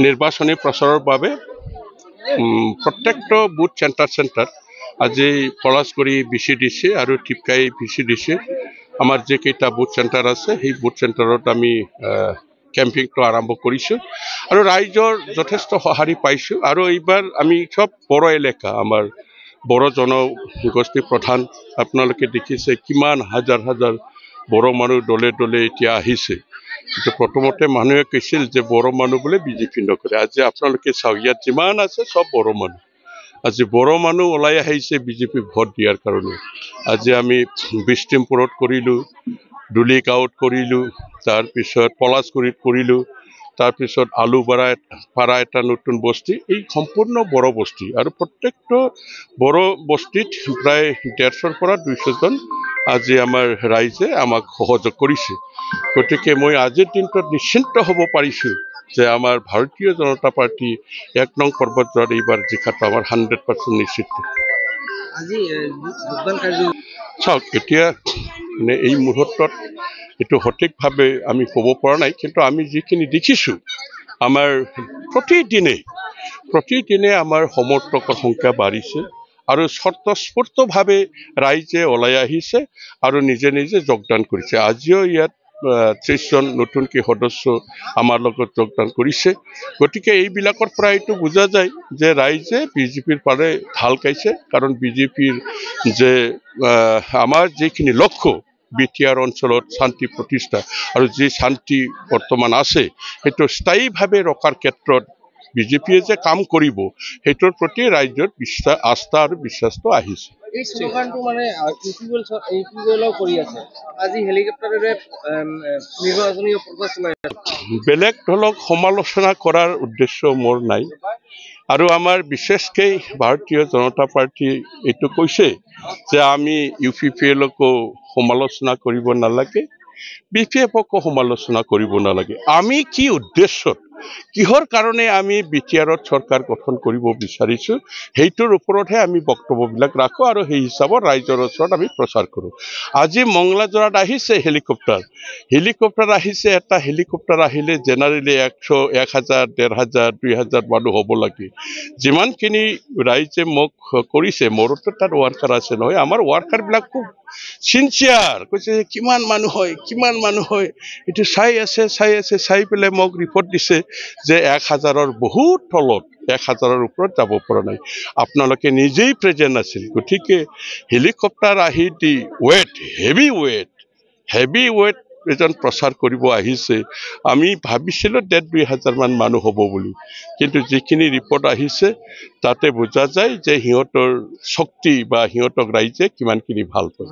নিৰ্বাচনী প্ৰচাৰৰ বাবে প্ৰত্যেকটো বুথ চেণ্টাৰ আজি পলাশগুৰি BCDC আৰু টিপকাই BCDC আমাৰ যেকেইটা বুথ চেণ্টাৰ আছে সেই বুথ চেণ্টাৰত আমি কেম্পিংটো আৰম্ভ কৰিছোঁ আৰু ৰাইজৰ যথেষ্ট সঁহাৰি পাইছোঁ আৰু এইবাৰ আমি সব বড়ো এলেকা আমাৰ বড়ো জনগোষ্ঠী প্ৰধান আপোনালোকে দেখিছে কিমান হাজাৰ হাজাৰ বড়ো মানুহ দলে দলে এতিয়া আহিছে প্ৰথমতে মানুহে কৈছিল যে বড়ো মানুহ বোলে বিজেপি নকৰে আজি আপোনালোকে চাওক ইয়াত যিমান আছে সব বড়ো মানুহ আজি বড়ো মানুহ ওলাই আহিছে বিজেপি ভোট দিয়াৰ কাৰণে আজি আমি বিষ্টিমপুৰত কৰিলোঁ দুলিগাঁৱত কৰিলোঁ তাৰপিছত পলাশগুৰিত কৰিলোঁ তাৰপিছত আলুপাৰা এটা নতুন বস্তি এই সম্পূৰ্ণ বড়ো বস্তি আৰু প্ৰত্যেকটো বড়ো বস্তিত প্ৰায় 150 পৰা 200 জন আজি আমাৰ ৰাইজে আমাক সহযোগ কৰিছে গতিকে মই আজিৰ দিনটোত নিশ্চিন্ত হ'ব পাৰিছোঁ যে আমাৰ ভাৰতীয় জনতা পাৰ্টি 1 নং পৰ্বতত এইবাৰ জিকাটো আমাৰ 100% নিশ্চিত চাওক এতিয়া এই মুহূৰ্তত এইটো সঠিকভাৱে আমি ক'ব পৰা নাই কিন্তু আমি যিখিনি দেখিছোঁ আমাৰ প্ৰতিদিনে আমাৰ সমৰ্থকৰ সংখ্যা বাঢ়িছে আৰু স্বতঃস্ফূৰ্তভাৱে ৰাইজে ওলাই আহিছে আৰু নিজে নিজে যোগদান কৰিছে আজিও ইয়াত 30 জন নতুনকৈ সদস্য আমাৰ লগত যোগদান কৰিছে গতিকে এইবিলাকৰ পৰা এইটো বুজা যায় যে ৰাইজে বিজেপিৰ পাৰে ঢাল খাইছে কাৰণ বিজেপিৰ যে আমাৰ যিখিনি লক্ষ্য বিটিআৰ অঞ্চলত শান্তি প্ৰতিষ্ঠা আৰু যি শান্তি বৰ্তমান আছে সেইটো স্থায়ীভাৱে ৰখাৰ ক্ষেত্ৰত বিজেপিয়ে যে কাম কৰিব সেইটোৰ প্ৰতি ৰাইজৰ আস্থা আৰু বিশ্বাসটো আহিছে এই স্লোগানটো মানে ইউপিএলও কৰি আছে আজি হেলিকপ্টাৰেৰে নিৰ্বাচনী প্ৰচাৰ চলাই আছে বেলেগ দলক সমালোচনা কৰাৰ উদ্দেশ্য মোৰ নাই আৰু আমাৰ বিশেষকৈ ভাৰতীয় জনতা পাৰ্টি এইটো কৈছে যে আমি ইউপিএলকো সমালোচনা কৰিব নালাগে বিপিএফকো সমালোচনা কৰিব নালাগে আমি কি উদ্দেশ্যত কিহৰ কাৰণে আমি বিটিআৰত চৰকাৰ গঠন কৰিব বিচাৰিছোঁ সেইটোৰ ওপৰতহে আমি বক্তব্যবিলাক ৰাখোঁ আৰু সেই হিচাপত ৰাইজৰ ওচৰত আমি প্ৰচাৰ কৰোঁ আজি মংলাজৰাত আহিছে হেলিকপ্টাৰ আহিছে এটা হেলিকপ্টাৰ আহিলে জেনেৰেলি 100 1000 1500 2000 মানুহ হ'ব লাগে যিমানখিনি ৰাইজে মোক কৰিছে মোৰতো তাত ৱাৰ্কাৰ আছে নহয় আমাৰ ৱাৰ্কাৰবিলাক খুব চিনচিয়াৰ কৈছে কিমান মানুহ হয় এইটো চাই পেলাই মোক ৰিপৰ্ট দিছে যে 1000ৰ বহুত তলত 1000ৰ ওপৰত যাব পৰা নাই আপোনালোকে নিজেই প্ৰেজেণ্ট আছিল গতিকে হেলিকপ্টাৰ আহি দি হেভি ৱেট এজন প্ৰচাৰ কৰিব আহিছে আমি ভাবিছিলোঁ 1,500 মান মানুহ হ'ব বুলি কিন্তু যিখিনি ৰিপৰ্ট আহিছে তাতে বুজা যায় যে সিহঁতৰ শক্তি বা সিহঁতক ৰাইজে কিমানখিনি ভাল পায়